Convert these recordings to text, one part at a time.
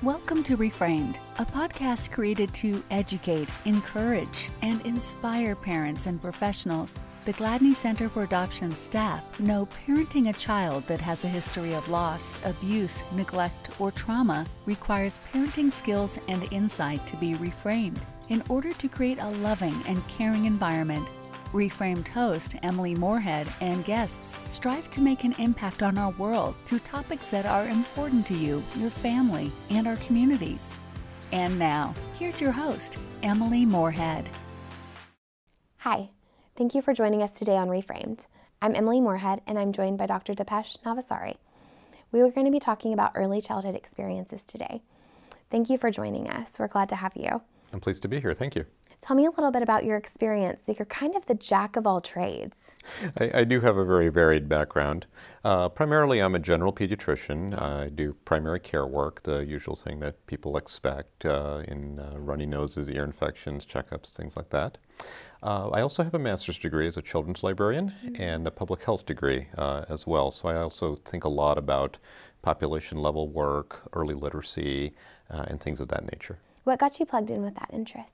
Welcome to Reframed, a podcast created to educate, encourage, and inspire parents and professionals. The Gladney Center for Adoption staff know parenting a child that has a history of loss, abuse, neglect, or trauma requires parenting skills and insight to be reframed in order to create a loving and caring environment. Reframed host Emily Morehead and guests strive to make an impact on our world through topics that are important to you, your family, and our communities. And now, here's your host, Emily Morehead. Hi, thank you for joining us today on Reframed. I'm Emily Morehead, and I'm joined by Dr. Dipesh Navsaria. We are going to be talking about early childhood experiences today. Thank you for joining us. We're glad to have you. I'm pleased to be here. Thank you. Tell me a little bit about your experience. You're kind of the jack of all trades. I do have a very varied background. Primarily, I'm a general pediatrician. I do primary care work, the usual thing that people expect in runny noses, ear infections, checkups, things like that. I also have a master's degree as a children's librarian and a public health degree as well. So I also think a lot about population level work, early literacy, and things of that nature. What got you plugged in with that interest?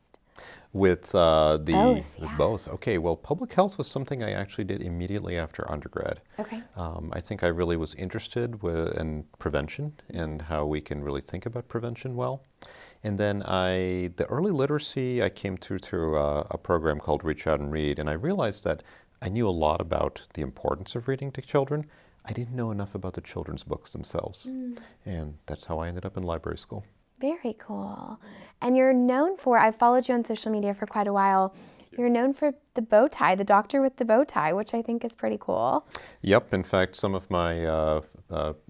With both. Okay, well, public health was something I actually did immediately after undergrad. Okay. I think I really was interested in prevention and how we can really think about prevention well. And then the early literacy, I came through a program called Reach Out and Read, and I realized that I knew a lot about the importance of reading to children. I didn't know enough about the children's books themselves. And that's how I ended up in library school. Very cool. And you're known for, I've followed you on social media for quite a while, you're known for the bow tie, the doctor with the bow tie, which I think is pretty cool. Yep. In fact, some of my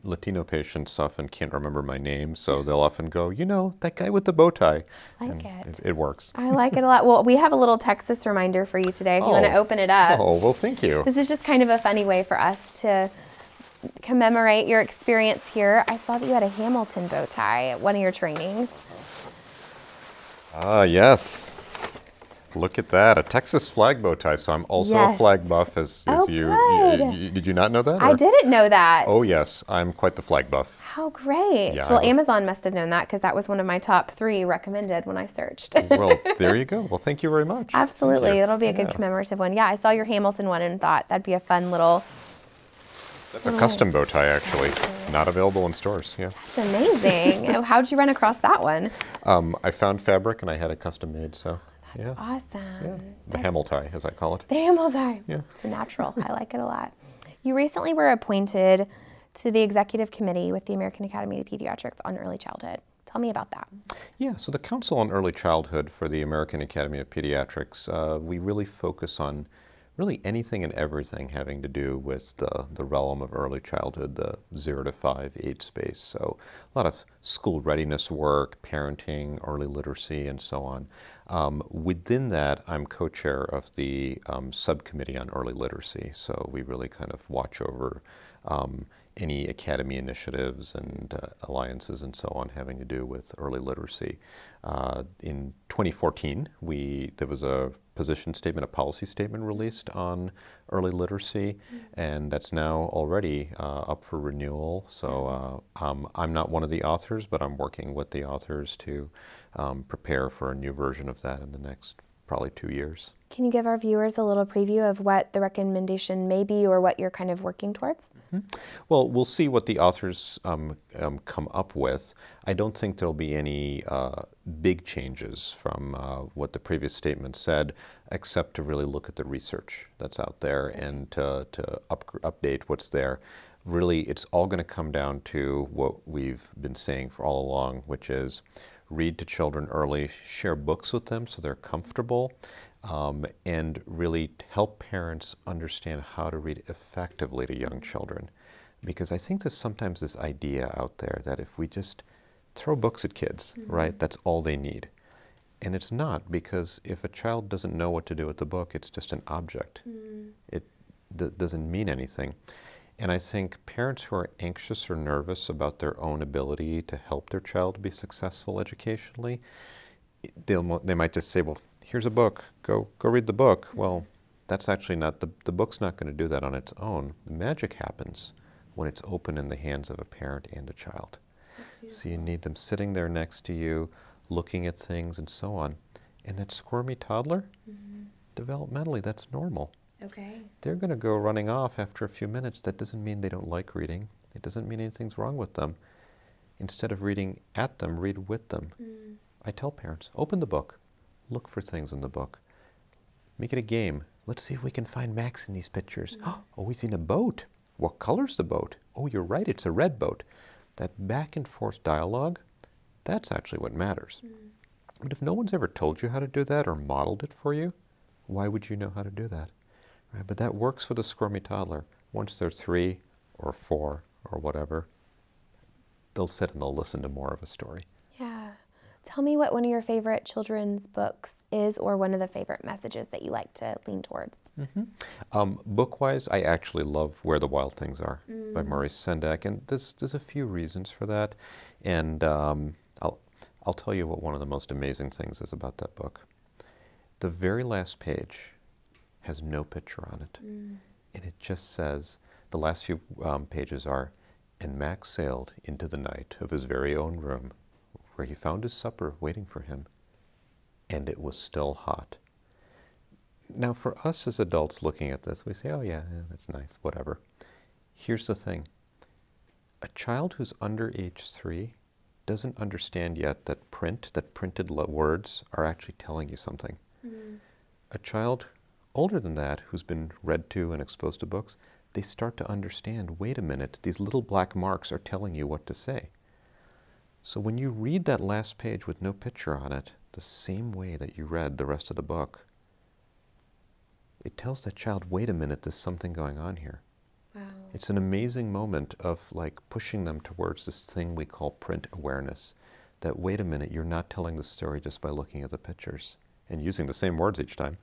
Latino patients often can't remember my name, so they'll often go, you know, that guy with the bow tie. I like it. It works. I like it a lot. Well, we have a little Texas reminder for you today if you want to open it up. Oh, well, thank you. This is just kind of a funny way for us to commemorate your experience here. I saw that you had a Hamilton bow tie at one of your trainings. Ah, yes. Look at that, a Texas flag bow tie. So I'm also a flag buff as you. Good. Did you not know that? I didn't know that. Oh, yes. I'm quite the flag buff. How great. Yeah, well, Amazon must have known that because that was one of my top 3 recommended when I searched. Well, there you go. Well, thank you very much. Absolutely. It'll be a good commemorative one. Yeah, I saw your Hamilton one and thought that'd be a fun little... That's a custom bow tie, actually. Not available in stores. Yeah. That's amazing. How'd you run across that one? I found fabric and I had it custom made, so... That's awesome. Yeah. The Hamel tie, as I call it. The Hamel tie. Yeah. It's a natural. I like it a lot. You recently were appointed to the executive committee with the American Academy of Pediatrics on early childhood. Tell me about that. Yeah, so the Council on Early Childhood for the American Academy of Pediatrics, we really focus on really anything and everything having to do with the realm of early childhood, the 0 to 5 age space. So a lot of school readiness work, parenting, early literacy, and so on. Within that, I'm co-chair of the subcommittee on early literacy. So we really kind of watch over any academy initiatives and alliances and so on having to do with early literacy. In 2014, there was a position statement, a policy statement released on early literacy, and that's now already up for renewal. So I'm not one of the authors, but I'm working with the authors to prepare for a new version of that in the next probably 2 years. Can you give our viewers a little preview of what the recommendation may be or what you're kind of working towards? Well, we'll see what the authors come up with. I don't think there'll be any big changes from what the previous statement said, except to really look at the research that's out there and to update what's there. Really, it's all going to come down to what we've been saying for all along, which is read to children early, share books with them so they're comfortable, and really help parents understand how to read effectively to young children. Because I think there's sometimes this idea out there that if we just throw books at kids, right, that's all they need. And it's not, because if a child doesn't know what to do with the book, it's just an object. It doesn't mean anything. And I think parents who are anxious or nervous about their own ability to help their child be successful educationally, they might just say, well, here's a book, go read the book. Well, that's actually not, the book's not going to do that on its own. The magic happens when it's open in the hands of a parent and a child. So you need them sitting there next to you, looking at things and so on. And that squirmy toddler, developmentally, that's normal. Okay. They're going to go running off after a few minutes. That doesn't mean they don't like reading. It doesn't mean anything's wrong with them. Instead of reading at them, read with them. I tell parents, open the book. Look for things in the book. Make it a game. Let's see if we can find Max in these pictures. Oh, he's in a boat. What color's the boat? Oh, you're right, it's a red boat. That back and forth dialogue, that's actually what matters. But if no one's ever told you how to do that or modeled it for you, why would you know how to do that? Right? But that works for the squirmy toddler. Once they're 3 or 4 or whatever, they'll sit and they'll listen to more of a story. Yeah. Tell me what one of your favorite children's books is, or one of the favorite messages that you like to lean towards. Book-wise, I actually love Where the Wild Things Are by Maurice Sendak, and there's a few reasons for that. And I'll tell you what one of the most amazing things is about that book. The very last page has no picture on it, and it just says, the last few pages are, and Max sailed into the night of his very own room, where he found his supper waiting for him, and it was still hot. Now, for us as adults looking at this, we say, oh yeah, that's nice, whatever. Here's the thing. A child who's under age 3 doesn't understand yet that printed words are actually telling you something. A child older than that, who's been read to and exposed to books, they start to understand, wait a minute, these little black marks are telling you what to say. So when you read that last page with no picture on it, the same way that you read the rest of the book, it tells that child, wait a minute, there's something going on here. Wow. It's an amazing moment of like pushing them towards this thing we call print awareness. That, wait a minute, you're not telling the story just by looking at the pictures and using the same words each time.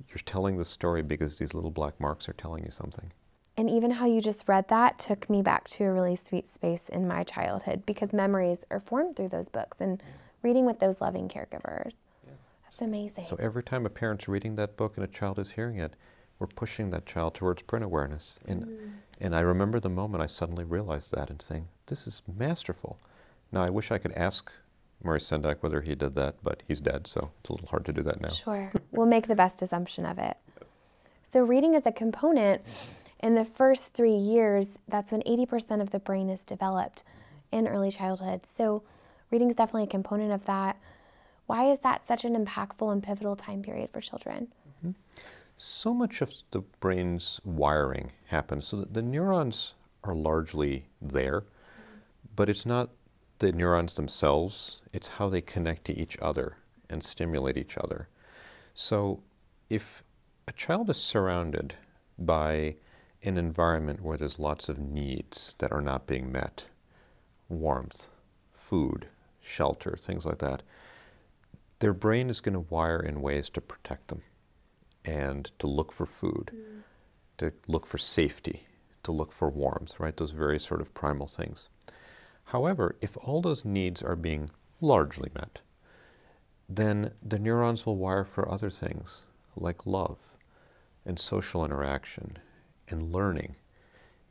You're telling the story because these little black marks are telling you something. And even how you just read that took me back to a really sweet space in my childhood, because memories are formed through those books and reading with those loving caregivers. That's amazing. So every time a parent's reading that book and a child is hearing it, we're pushing that child towards print awareness. And I remember the moment I suddenly realized that and saying, this is masterful. Now, I wish I could ask Maurice Sendak whether he did that, but he's dead, so it's a little hard to do that now. Sure. We'll make the best assumption of it. So reading is a component. In the first 3 years, that's when 80% of the brain is developed in early childhood. So reading is definitely a component of that. Why is that such an impactful and pivotal time period for children? So much of the brain's wiring happens, so that the neurons are largely there, but it's not the neurons themselves, it's how they connect to each other and stimulate each other. So if a child is surrounded by an environment where there's lots of needs that are not being met, warmth, food, shelter, things like that, their brain is going to wire in ways to protect them and to look for food, to look for safety, to look for warmth, right? Those very sort of primal things. However, if all those needs are being largely met, then the neurons will wire for other things like love and social interaction and learning.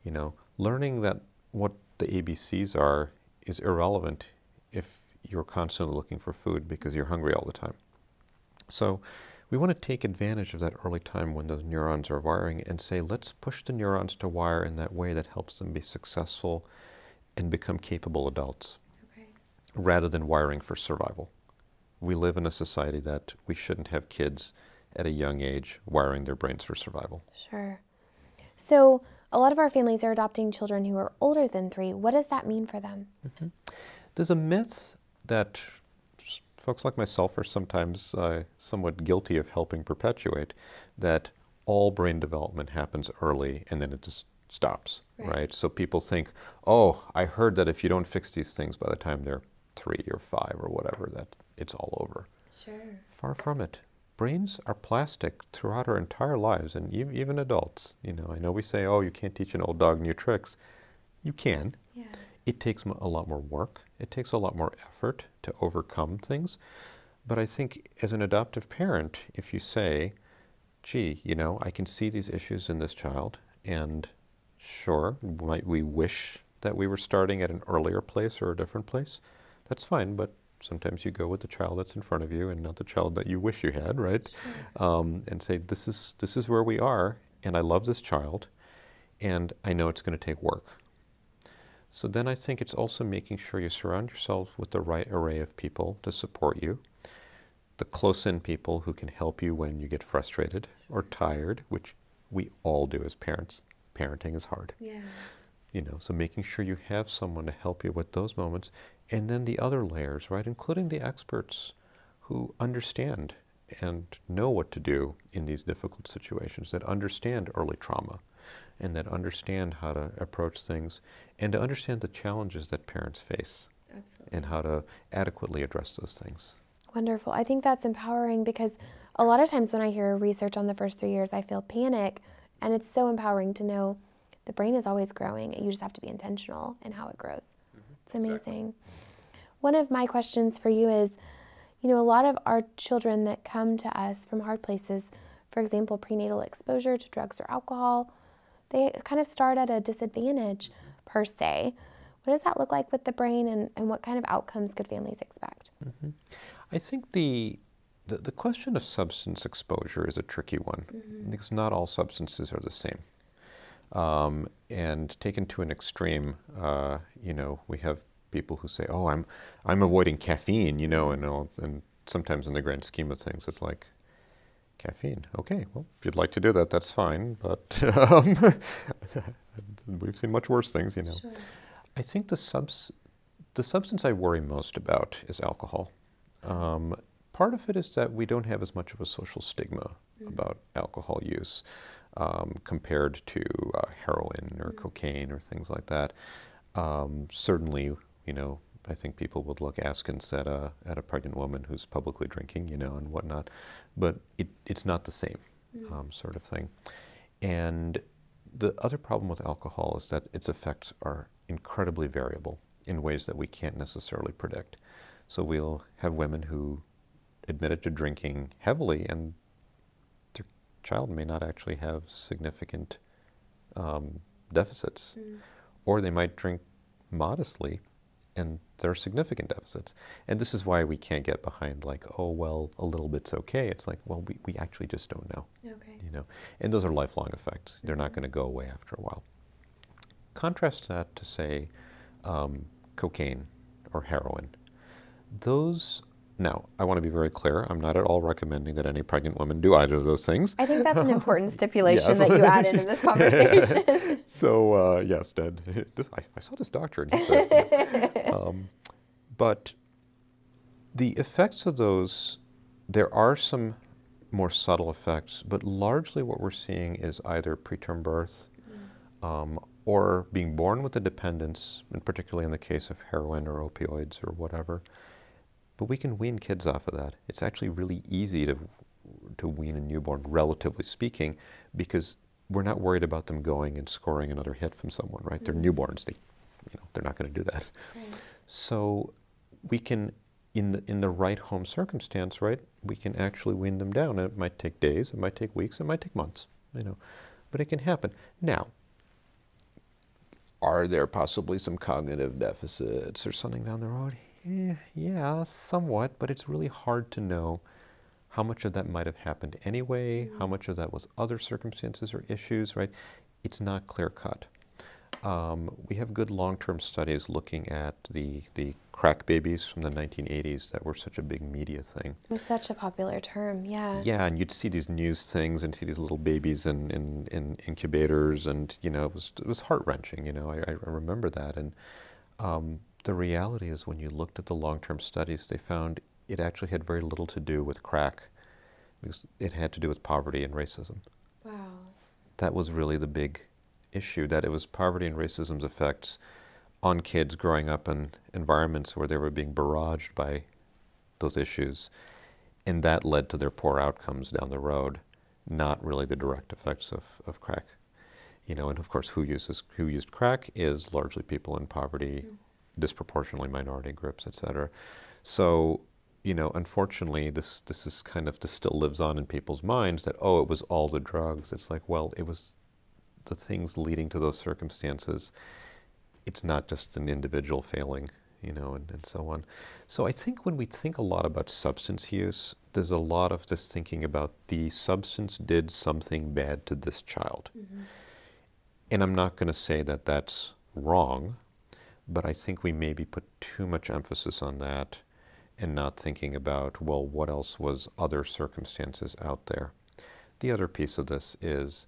You know, learning that what the ABCs are is irrelevant if you're constantly looking for food because you're hungry all the time. So we want to take advantage of that early time when those neurons are wiring and say, let's push the neurons to wire in that way that helps them be successful and become capable adults, rather than wiring for survival. We live in a society that we shouldn't have kids at a young age wiring their brains for survival. Sure. So a lot of our families are adopting children who are older than 3. What does that mean for them? There's a myth that folks like myself are sometimes somewhat guilty of helping perpetuate, that all brain development happens early and then it just stops, right? So people think, oh, I heard that if you don't fix these things by the time they're 3 or 5 or whatever, that it's all over. Sure. Far from it. Brains are plastic throughout our entire lives, and even adults. You know, I know we say, oh, you can't teach an old dog new tricks. You can. Yeah. It takes a lot more work. It takes a lot more effort to overcome things. But I think as an adoptive parent, if you say, gee, you know, I can see these issues in this child, and sure, might we wish that we were starting at an earlier place or a different place, that's fine, but sometimes you go with the child that's in front of you and not the child that you wish you had, right? Sure. And say, this is where we are, and I love this child, and I know it's going to take work. So then I think it's also making sure you surround yourself with the right array of people to support you, the close-in people who can help you when you get frustrated or tired, which we all do as parents. Parenting is hard. Yeah. You know, so making sure you have someone to help you with those moments, and then the other layers, right, including the experts who understand and know what to do in these difficult situations, that understand early trauma, and that understand how to approach things, and to understand the challenges that parents face. Absolutely. And how to adequately address those things. Wonderful. I think that's empowering, because a lot of times when I hear research on the first 3 years, I feel panic, and it's so empowering to know the brain is always growing. You just have to be intentional in how it grows. It's amazing. Exactly. One of my questions for you is, you know, a lot of our children that come to us from hard places, for example, prenatal exposure to drugs or alcohol, they kind of start at a disadvantage per se. What does that look like with the brain, and what kind of outcomes could families expect? Mm-hmm. I think the question of substance exposure is a tricky one, because not all substances are the same. And taken to an extreme, you know, we have people who say, "Oh, I'm avoiding caffeine," you know, and sometimes in the grand scheme of things, it's like, caffeine. Okay, well, if you'd like to do that, that's fine, but we've seen much worse things, you know. Sure. I think the substance I worry most about is alcohol. Part of it is that we don't have as much of a social stigma about alcohol use compared to heroin or cocaine or things like that. Certainly, you know, I think people would look askance at a pregnant woman who's publicly drinking, you know, and whatnot, but it's not the same sort of thing. And the other problem with alcohol is that its effects are incredibly variable in ways that we can't necessarily predict. So we'll have women who admitted to drinking heavily, and their child may not actually have significant deficits. Or they might drink modestly, and there are significant deficits. And this is why we can't get behind like, oh, well, a little bit's okay. It's like, well, we actually just don't know. Okay. You know? And those are lifelong effects. They're not going to go away after a while. Contrast that to, say, cocaine or heroin. Those, now, I want to be very clear, I'm not at all recommending that any pregnant woman do either of those things. I think that's an important stipulation that you add in this conversation. So, yes, Dad, I saw this doctor and he said, but the effects of those, there are some more subtle effects, but largely what we're seeing is either preterm birth or being born with a dependence, and particularly in the case of heroin or opioids or whatever. But we can wean kids off of that. It's actually really easy to wean a newborn, relatively speaking, because we're not worried about them going and scoring another hit from someone, right? They're newborns. They're not going to do that. Right. So we can, in the right home circumstance, right, we can actually wean them down. And it might take days, it might take weeks, it might take months, you know, but it can happen. Now, are there possibly some cognitive deficits or something down the road? Yeah, somewhat, but it's really hard to know how much of that might have happened anyway, how much of that was other circumstances or issues, right? It's not clear cut. We have good long-term studies looking at the crack babies from the 1980s that were such a big media thing. It was such a popular term, yeah. Yeah, and you'd see these news things and see these little babies in incubators, and, you know, it was heart-wrenching, you know, I remember that. And the reality is when you looked at the long-term studies, they found it actually had very little to do with crack, because it had to do with poverty and racism. Wow. That was really the big issue, that it was poverty and racism's effects on kids growing up in environments where they were being barraged by those issues, and that led to their poor outcomes down the road, not really the direct effects of crack. You know, and of course, who used crack is largely people in poverty, disproportionately minority groups, et cetera. So, you know, unfortunately, this still lives on in people's minds that, oh, it was all the drugs. It's like, well, it was the things leading to those circumstances. it's not just an individual failing, you know, and so on. So I think when we think a lot about substance use, there's a lot of this thinking about the substance did something bad to this child. And I'm not going to say that that's wrong, but I think we maybe put too much emphasis on that and not thinking about, well, what else was other circumstances out there. The other piece of this is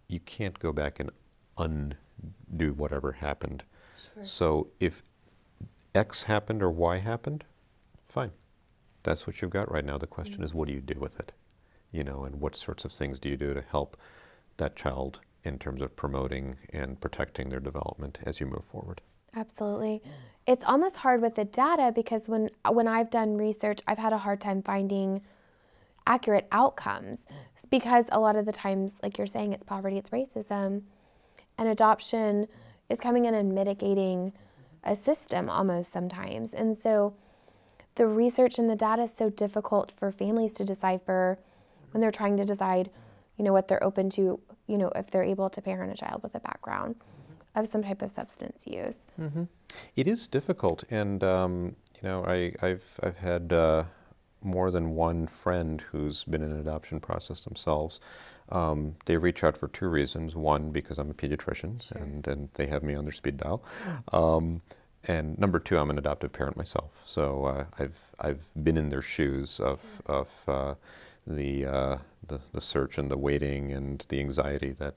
you can't go back and undo whatever happened. Sure. So if X happened or Y happened, fine. That's what you've got right now. The question is, what do you do with it? You know, and what sorts of things do you do to help that child in terms of promoting and protecting their development as you move forward? Absolutely. It's almost hard with the data because when I've done research, I've had a hard time finding accurate outcomes because a lot of the times, like you're saying, it's poverty, it's racism, and adoption is coming in and mitigating a system almost sometimes. And so the research and the data is so difficult for families to decipher when they're trying to decide, you know, what they're open to, you know, if they're able to parent a child with a background of some type of substance use. It is difficult, and you know, I've had more than one friend who's been in an adoption process themselves. They reach out for two reasons. One, because I'm a pediatrician, Sure. and they have me on their speed dial. And number two, I'm an adoptive parent myself, so I've been in their shoes of the search and the waiting and the anxiety that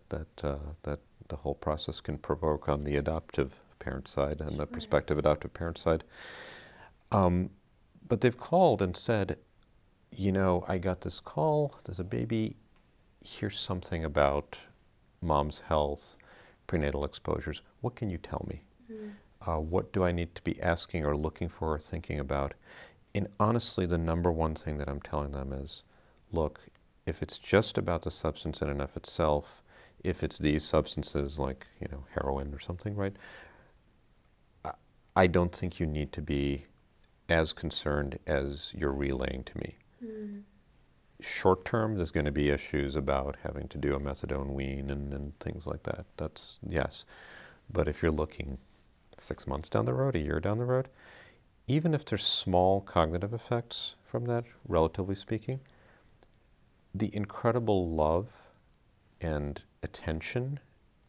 the whole process can provoke on the adoptive parent side and the prospective adoptive parent side. But they've called and said, you know, I got this call, there's a baby, here's something about mom's health, prenatal exposures. What can you tell me? What do I need to be asking or looking for or thinking about? And honestly, the number one thing that I'm telling them is, look, if it's just about the substance in and of itself, if it's these substances like, you know, heroin or something, right? I don't think you need to be as concerned as you're relaying to me. Short term, there's going to be issues about having to do a methadone wean and things like that. That's, yes. But if you're looking 6 months down the road, a year down the road, even if there's small cognitive effects from that, relatively speaking, the incredible love and attention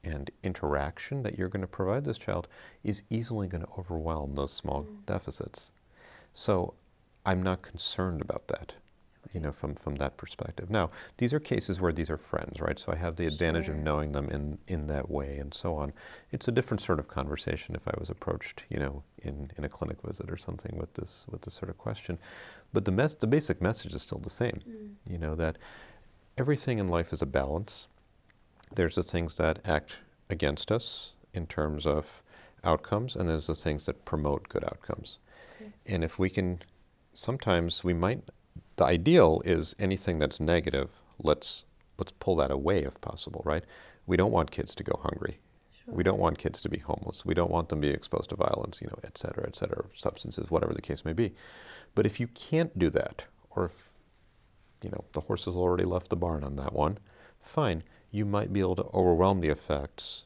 and interaction that you're going to provide this child is easily going to overwhelm those small deficits. So I'm not concerned about that, you know, from that perspective. Now, these are cases where these are friends, right? So I have the advantage of knowing them in that way and so on. It's a different sort of conversation if I was approached, you know, in a clinic visit or something with this sort of question. But the basic message is still the same, you know, that everything in life is a balance. There's the things that act against us in terms of outcomes, and there's the things that promote good outcomes. And if we can, sometimes we might, the ideal is anything that's negative, let's pull that away if possible, right? We don't want kids to go hungry. We don't want kids to be homeless. We don't want them to be exposed to violence, you know, et cetera, substances, whatever the case may be. But if you can't do that, or if, you know, the horse has already left the barn on that one, fine. You might be able to overwhelm the effects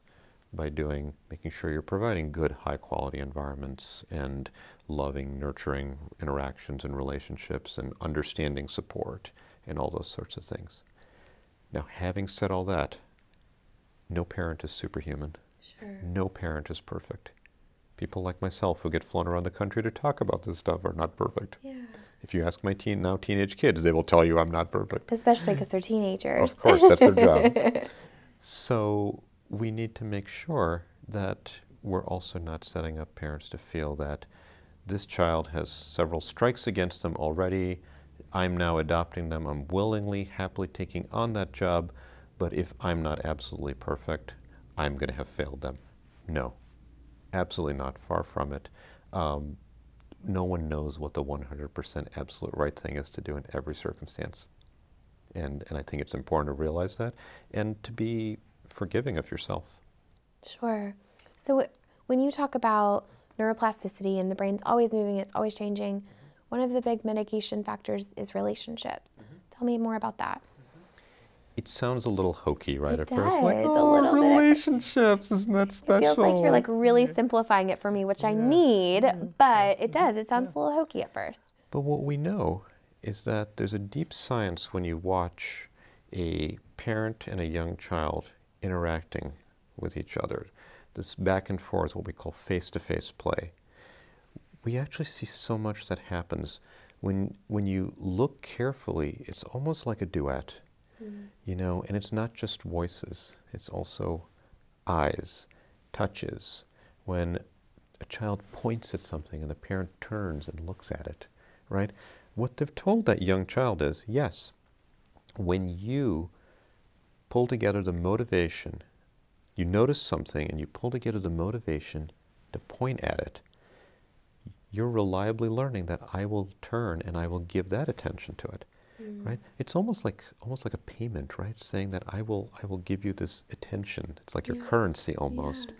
by making sure you're providing good, high-quality environments and loving, nurturing interactions and relationships and understanding support and all those sorts of things. Now, having said all that, no parent is superhuman. No parent is perfect. People like myself who get flown around the country to talk about this stuff are not perfect. If you ask my teenage kids, they will tell you I'm not perfect. Especially because they're teenagers. Of course, that's their job. So we need to make sure that we're also not setting up parents to feel that this child has several strikes against them already. I'm now adopting them. I'm willingly, happily taking on that job. But if I'm not absolutely perfect, I'm going to have failed them. No, absolutely not. Far from it. No one knows what the 100% absolute right thing is to do in every circumstance. And I think it's important to realize that and to be forgiving of yourself. Sure. So when you talk about neuroplasticity and the brain's always moving, it's always changing, one of the big mitigation factors is relationships. Tell me more about that. it sounds a little hokey, right? It At first, does, like, a oh, little bit. relationships, isn't that special? It feels like you're like really simplifying it for me, which I need, but it does. It sounds a little hokey at first. But what we know is that there's a deep science when you watch a parent and a young child interacting with each other. This back and forth, what we call face-to-face play. We actually see so much that happens. When you look carefully, it's almost like a duet, you know, and it's not just voices, it's also eyes, touches. When a child points at something and the parent turns and looks at it, right? What they've told that young child is, yes, when you pull together the motivation, you notice something and you pull together the motivation to point at it, you're reliably learning that I will turn and I will give that attention to it, right? It's almost like a payment, right? Saying that I will give you this attention. It's like your currency almost.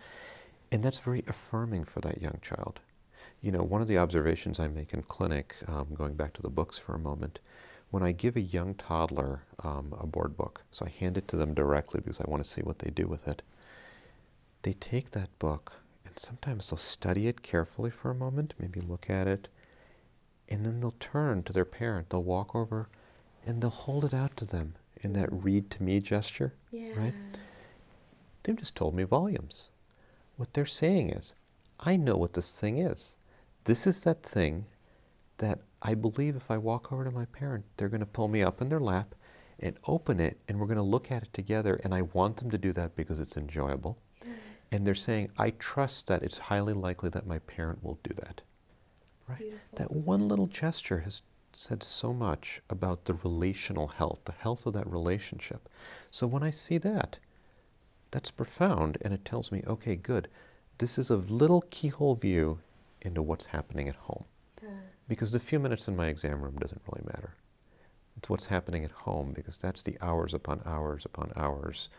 And that's very affirming for that young child. You know, one of the observations I make in clinic, going back to the books for a moment, when I give a young toddler a board book, so I hand it to them directly because I want to see what they do with it, they take that book and sometimes they'll study it carefully for a moment, maybe look at it, and then they'll turn to their parent, they'll walk over and they'll hold it out to them in that read to me gesture, right? They've just told me volumes. What they're saying is, I know what this thing is. This is that thing that I believe if I walk over to my parent, they're going to pull me up in their lap and open it, and we're going to look at it together, and I want them to do that because it's enjoyable. And they're saying, I trust that it's highly likely that my parent will do that. Right? That one little gesture has said so much about the relational health, the health of that relationship. So when I see that, that's profound, and it tells me, okay, good. This is a little keyhole view into what's happening at home. Because the few minutes in my exam room doesn't really matter. It's what's happening at home, because that's the hours upon hours upon hours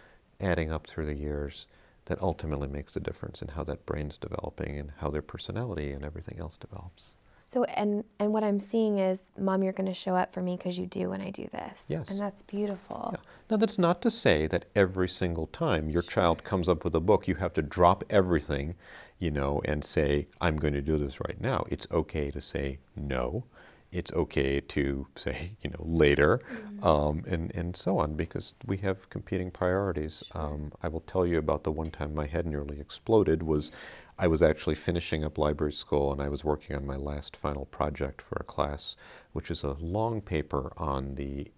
adding up through the years that ultimately makes the difference in how that brain's developing and how their personality and everything else develops. So, and what I'm seeing is, Mom, you're going to show up for me because you do when I do this. Yes. And that's beautiful. Yeah. Now, that's not to say that every single time your child comes up with a book, you have to drop everything, you know, and say, I'm going to do this right now. It's okay to say no. It's okay to say, you know, later, and so on, because we have competing priorities. I will tell you about the one time my head nearly exploded was I was actually finishing up library school and I was working on my last final project for a class, which is a long paper on the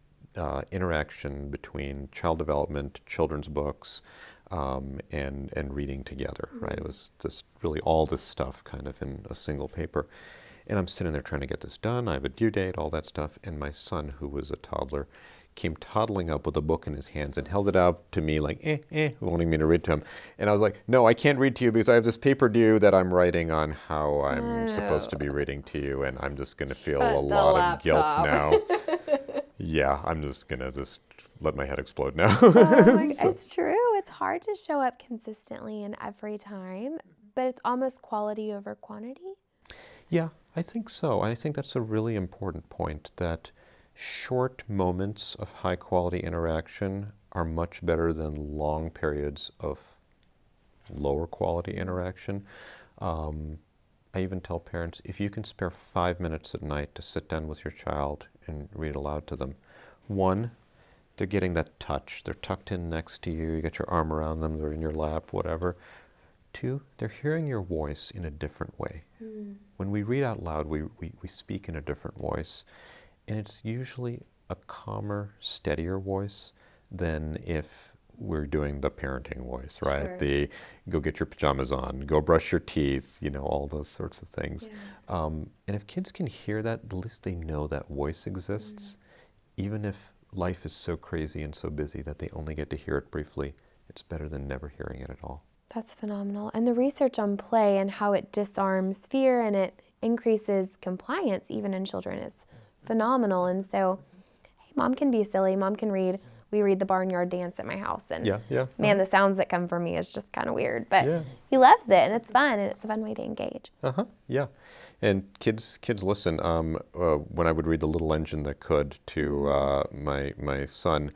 interaction between child development, children's books, and reading together, right? It was just really all this stuff kind of in a single paper. And I'm sitting there trying to get this done. I have a due date, all that stuff. And my son, who was a toddler, came toddling up with a book in his hands and held it out to me like, wanting me to read to him. And I was like, no, I can't read to you because I have this paper due that I'm writing on how I'm supposed to be reading to you. And I'm just going to feel a lot of guilt now. Yeah, I'm just going to let my head explode now. It's true. It's hard to show up consistently and every time, but it's almost quality over quantity. Yeah, I think so. I think that's a really important point, that short moments of high-quality interaction are much better than long periods of lower-quality interaction. I even tell parents, if you can spare 5 minutes at night to sit down with your child and read aloud to them, one, they're getting that touch. They're tucked in next to you. You got your arm around them. They're in your lap, whatever. Two, they're hearing your voice in a different way. When we read out loud, we speak in a different voice, and it's usually a calmer, steadier voice than if we're doing the parenting voice, right? Sure. The go get your pajamas on, go brush your teeth, you know, all those sorts of things. Yeah. And if kids can hear that, at least they know that voice exists, even if life is so crazy and so busy that they only get to hear it briefly. It's better than never hearing it at all. That's phenomenal. And the research on play and how it disarms fear and it increases compliance even in children is phenomenal. And so, hey, Mom can be silly. Mom can read. We read the Barnyard Dance at my house. And man, the sounds that come from me is just kind of weird. But he loves it, and it's fun, and it's a fun way to engage. Yeah. And kids listen. When I would read The Little Engine That Could to my son,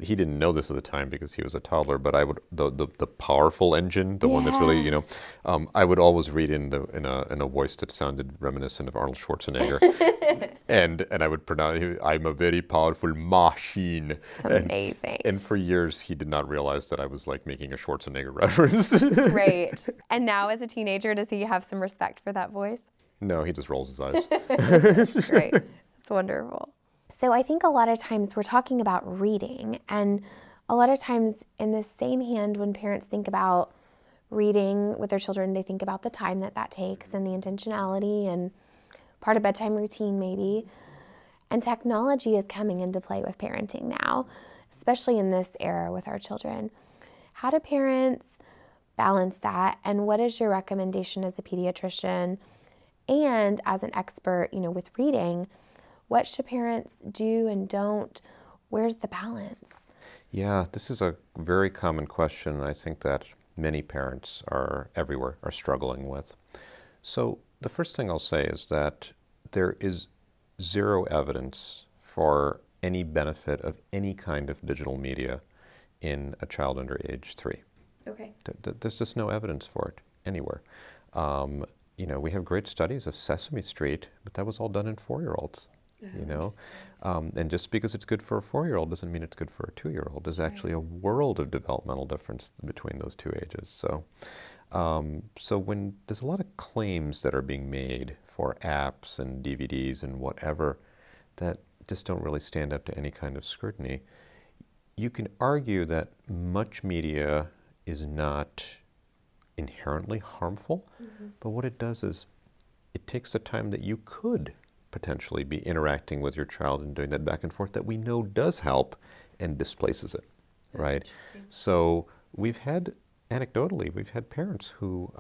he didn't know this at the time because he was a toddler, but I would, the powerful engine, the one that's really, I would always read in a voice that sounded reminiscent of Arnold Schwarzenegger. and I would pronounce, I'm a very powerful machine. That's amazing. And for years, he did not realize that I was like making a Schwarzenegger reference. Right. And now as a teenager, does he have some respect for that voice? No, he just rolls his eyes. That's great. That's wonderful. So I think a lot of times we're talking about reading, and a lot of times in the same hand, when parents think about reading with their children, they think about the time that takes and the intentionality and part of bedtime routine maybe. And technology is coming into play with parenting now, especially in this era with our children. How do parents balance that, and what is your recommendation as a pediatrician and as an expert, with reading? What should parents do and don't? Where's the balance? Yeah, this is a very common question, and I think that many parents everywhere are struggling with. So the first thing I'll say is that there is zero evidence for any benefit of any kind of digital media in a child under age 3. Okay. There's just no evidence for it anywhere. We have great studies of Sesame Street, but that was all done in 4-year-olds. And just because it's good for a 4-year-old doesn't mean it's good for a 2-year-old. There's actually a world of developmental difference between those two ages. So when there's a lot of claims that are being made for apps and DVDs and whatever that just don't really stand up to any kind of scrutiny, you can argue that much media is not inherently harmful, but what it does is it takes the time that you could potentially be interacting with your child and doing that back and forth that we know does help and displaces it, right? So anecdotally, we've had parents who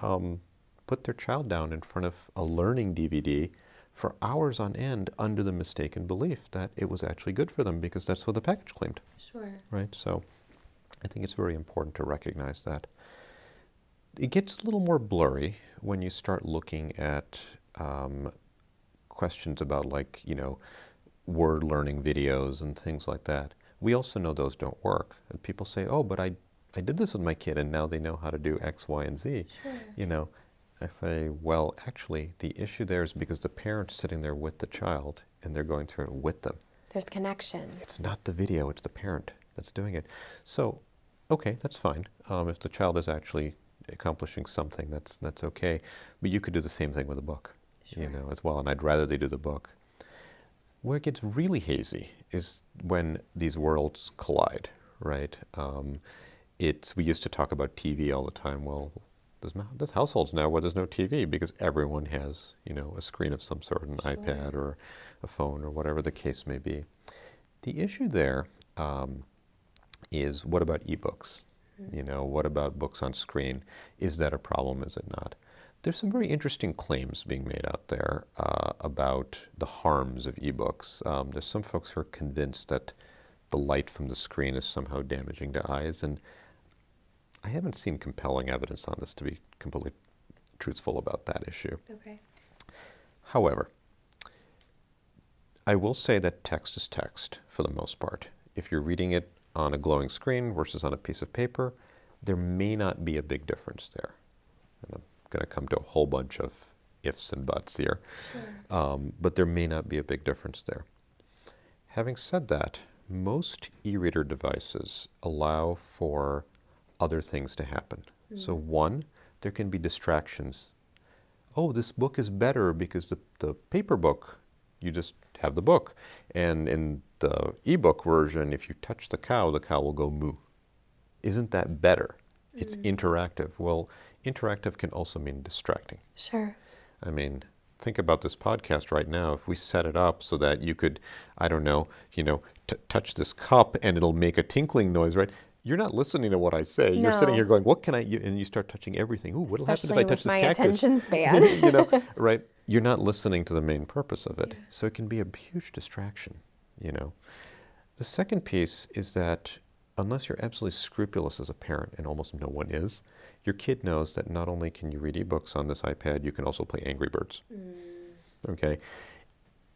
put their child down in front of a learning DVD for hours on end under the mistaken belief that it was actually good for them because that's what the package claimed. Sure. Right? So I think it's very important to recognize that. It gets a little more blurry when you start looking at questions about word learning videos and things like that. We also know those don't work. And people say, oh, but I did this with my kid and now they know how to do X, Y, and Z. Sure. I say, well, actually, the issue there is because the parent's sitting there with the child and they're going through it with them. There's connection. It's not the video, it's the parent that's doing it. So, okay, that's fine. If the child is actually accomplishing something, that's okay. But you could do the same thing with a book. Sure. As well, and I'd rather they do the book. Where it gets really hazy is when these worlds collide, right? We used to talk about TV all the time. Well, there's households now where there's no TV because everyone has, a screen of some sort, an Sure. iPad or a phone or whatever the case may be. The issue there is what about ebooks? What about books on screen? Is that a problem? Is it not? There's some very interesting claims being made out there about the harms of ebooks. There's some folks who are convinced that the light from the screen is somehow damaging to eyes, and I haven't seen compelling evidence on this, to be completely truthful about that issue. Okay. However, I will say that text is text for the most part. If you're reading it on a glowing screen versus on a piece of paper, there may not be a big difference there. And I'm going to come to a whole bunch of ifs and buts here. Sure. But there may not be a big difference there. Having said that, most e-reader devices allow for other things to happen. So one, there can be distractions. Oh, this book is better because the paper book, you just have the book. And in the ebook version, if you touch the cow will go moo. Isn't that better? It's interactive. Well, interactive can also mean distracting. Sure. I mean, think about this podcast right now. If we set it up so that you could, touch this cup and it'll make a tinkling noise, right? You're not listening to what I say. No. You're sitting here going, what can I, and you start touching everything. Ooh, what'll happen if I touch this cactus? Especially with my attention span. Right? You're not listening to the main purpose of it. Yeah. So it can be a huge distraction, The second piece is that unless you're absolutely scrupulous as a parent, and almost no one is, your kid knows that not only can you read ebooks on this iPad, you can also play Angry Birds. Okay?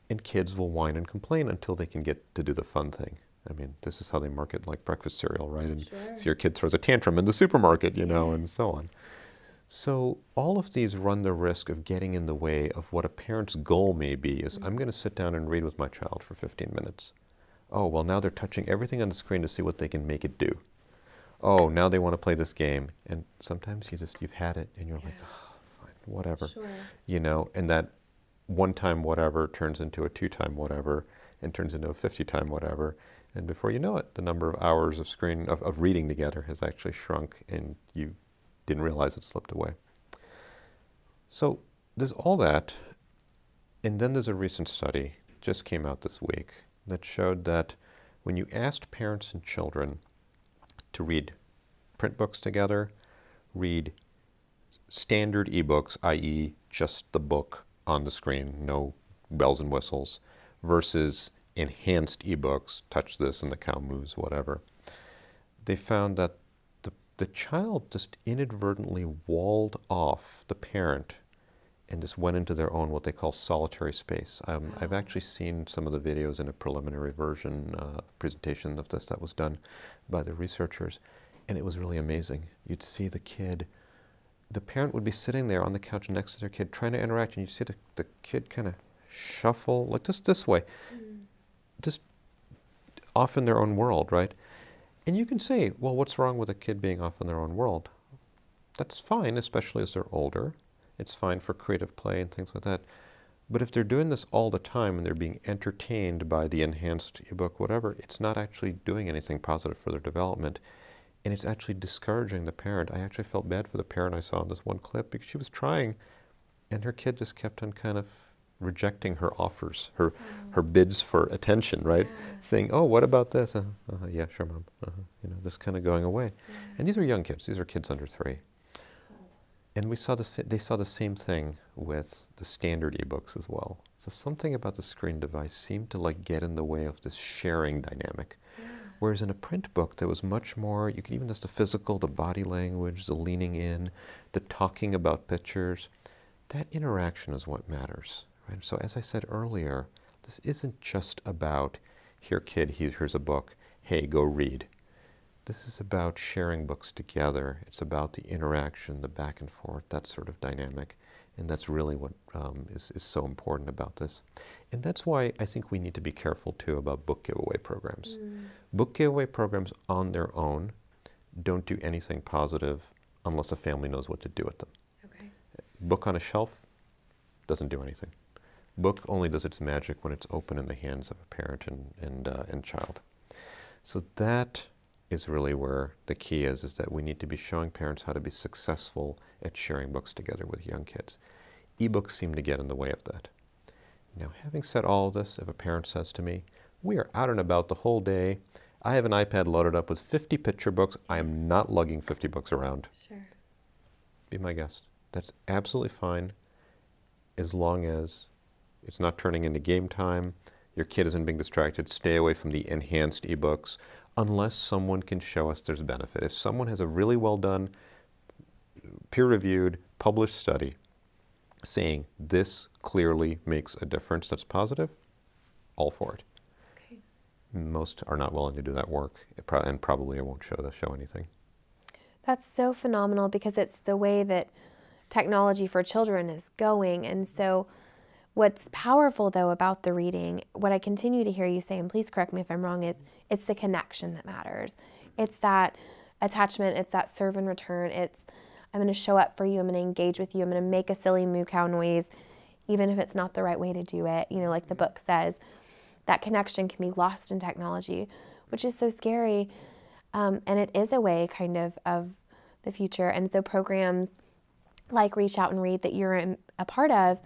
And kids will whine and complain until they can get to do the fun thing. I mean, this is how they market like breakfast cereal, right? And so your kid throws a tantrum in the supermarket, you know, and so on. So all of these run the risk of getting in the way of what a parent's goal may be is, I'm going to sit down and read with my child for 15 minutes. Oh, well, now they're touching everything on the screen to see what they can make it do. Oh, now they want to play this game. And sometimes you've had it and you're like, oh, fine, whatever. You know, and that one time whatever turns into a 2-time whatever and turns into a 50-time whatever. And before you know it, the number of hours of reading together has actually shrunk and you didn't realize it slipped away. So there's all that. And then there's a recent study, just came out this week, that showed that when you asked parents and children to read print books together, read standard ebooks, i.e. just the book on the screen, no bells and whistles, versus enhanced ebooks, touch this and the cow moves, whatever, they found that the child just inadvertently walled off the parent and just went into their own, what they call solitary space. I've actually seen some of the videos in a preliminary version, presentation of this that was done by the researchers, and it was really amazing. You'd see the kid, the parent would be sitting there on the couch next to their kid trying to interact, and you'd see the kid kind of shuffle, like just this way, just off in their own world, right? And you can say, well, what's wrong with a kid being off in their own world? That's fine, especially as they're older. It's fine for creative play and things like that. But if they're doing this all the time and they're being entertained by the enhanced ebook, whatever, it's not actually doing anything positive for their development. And it's actually discouraging the parent. I actually felt bad for the parent I saw in this one clip because she was trying and her kid just kept on kind of rejecting her offers, her bids for attention, right? Saying, oh, what about this? Yeah, sure, Mom. You know, just kind of going away. And these are young kids. These are kids under 3. And they saw the same thing with the standard ebooks as well. So something about the screen device seemed to like get in the way of this sharing dynamic. Whereas in a print book, there was much more, you could even just the physical, the body language, the leaning in, the talking about pictures. That interaction is what matters. Right? So as I said earlier, this isn't just about, here kid, here's a book, hey, go read. This is about sharing books together. It's about the interaction, the back and forth, that sort of dynamic. And that's really what is so important about this. And that's why I think we need to be careful too about book giveaway programs. Book giveaway programs on their own don't do anything positive unless a family knows what to do with them. Book on a shelf doesn't do anything. Book only does its magic when it's open in the hands of a parent and child. So that is really where the key is that we need to be showing parents how to be successful at sharing books together with young kids. Ebooks seem to get in the way of that. Now, having said all of this, if a parent says to me, we are out and about the whole day, I have an iPad loaded up with 50 picture books, I am not lugging 50 books around. Be my guest. That's absolutely fine as long as it's not turning into game time, your kid isn't being distracted, stay away from the enhanced ebooks, unless someone can show us there's benefit. If someone has a really well done, peer-reviewed, published study saying this clearly makes a difference that's positive, all for it. Most are not willing to do that work, and probably it won't show anything. That's so phenomenal because it's the way that technology for children is going. And so what's powerful, though, about the reading, what I continue to hear you say, and please correct me if I'm wrong, is it's the connection that matters. It's that attachment. It's that serve and return. It's, I'm going to show up for you. I'm going to engage with you. I'm going to make a silly moo cow noise, even if it's not the right way to do it. You know, like the book says, that connection can be lost in technology, which is so scary. And it is a way kind of the future. And so programs like Reach Out and Read that you're a part of,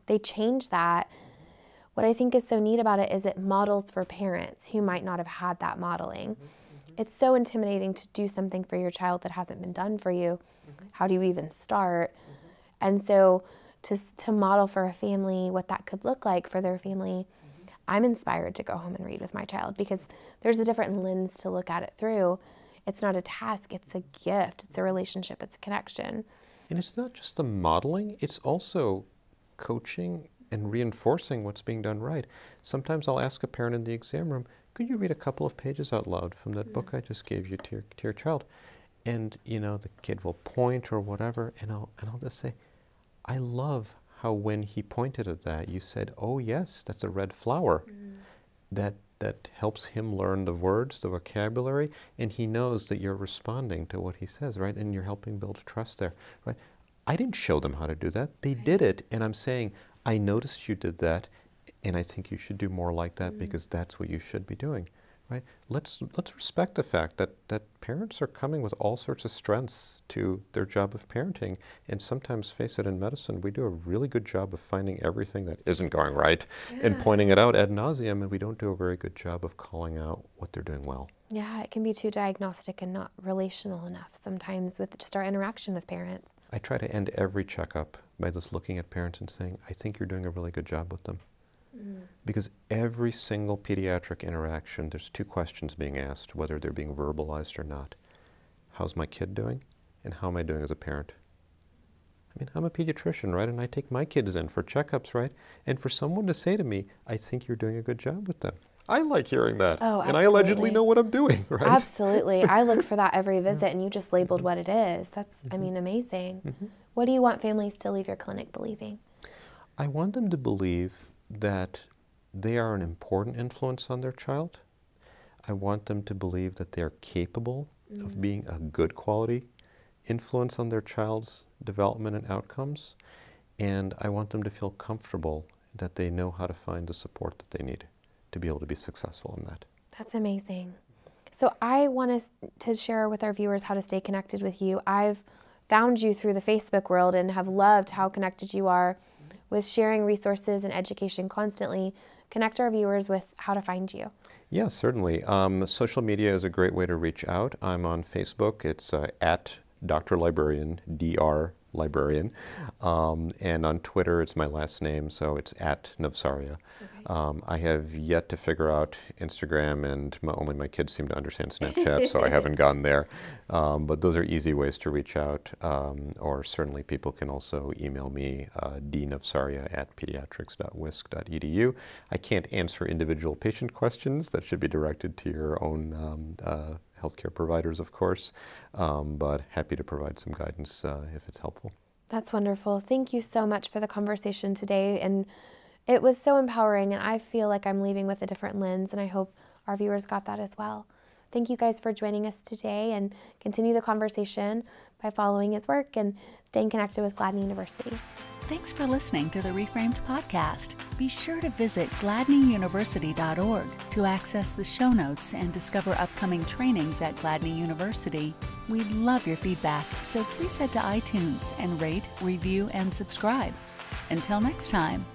they change that. What I think is so neat about it is it models for parents who might not have had that modeling. It's so intimidating to do something for your child that hasn't been done for you. How do you even start? And so to model for a family what that could look like for their family, I'm inspired to go home and read with my child because there's a different lens to look at it through. It's not a task, it's a gift, it's a relationship, it's a connection. And it's not just the modeling, it's also coaching and reinforcing what's being done right. Sometimes I'll ask a parent in the exam room, could you read a couple of pages out loud from that book I just gave you to your child? And, you know, the kid will point or whatever, and I'll just say, I love how when he pointed at that, you said, oh yes, that's a red flower. That helps him learn the words, the vocabulary, and he knows that you're responding to what he says, right? And you're helping build trust there, right? I didn't show them how to do that. They did it, and I'm saying, I noticed you did that, and I think you should do more like that because that's what you should be doing, right? Let's respect the fact that parents are coming with all sorts of strengths to their job of parenting, and sometimes, face it, in medicine, we do a really good job of finding everything that isn't going right and pointing it out ad nauseum, and we don't do a very good job of calling out what they're doing well. Yeah, it can be too diagnostic and not relational enough sometimes with just our interaction with parents. I try to end every checkup by just looking at parents and saying, I think you're doing a really good job with them. Because every single pediatric interaction, there's two questions being asked, whether they're being verbalized or not. How's my kid doing? And how am I doing as a parent? I mean, I'm a pediatrician, right? And I take my kids in for checkups, right? And for someone to say to me, I think you're doing a good job with them. I like hearing that. Oh, and I allegedly know what I'm doing, right? Absolutely. I look for that every visit, and you just labeled what it is. That's, I mean, amazing. What do you want families to leave your clinic believing? I want them to believe that they are an important influence on their child. I want them to believe that they're capable of being a good quality influence on their child's development and outcomes. And I want them to feel comfortable that they know how to find the support that they need to be able to be successful in that. That's amazing. So I want us to share with our viewers how to stay connected with you. I've found you through the Facebook world and have loved how connected you are with sharing resources and education constantly. Connect our viewers with how to find you. Yeah, certainly. Social media is a great way to reach out. I'm on Facebook. It's at Dr. Librarian, Dr. Librarian. And on Twitter, it's my last name, so it's at Navsaria. Okay. I have yet to figure out Instagram, and only my kids seem to understand Snapchat, so I haven't gone there. But those are easy ways to reach out. Or certainly people can also email me, dnavsaria@pediatrics.wisc.edu. I can't answer individual patient questions. That should be directed to your own healthcare providers, of course, but happy to provide some guidance if it's helpful. That's wonderful. Thank you so much for the conversation today. And it was so empowering, and I feel like I'm leaving with a different lens, and I hope our viewers got that as well. Thank you guys for joining us today, and continue the conversation by following his work and staying connected with Gladney University. Thanks for listening to the Reframed podcast. Be sure to visit gladneyuniversity.org to access the show notes and discover upcoming trainings at Gladney University. We'd love your feedback, so please head to iTunes and rate, review, and subscribe. Until next time.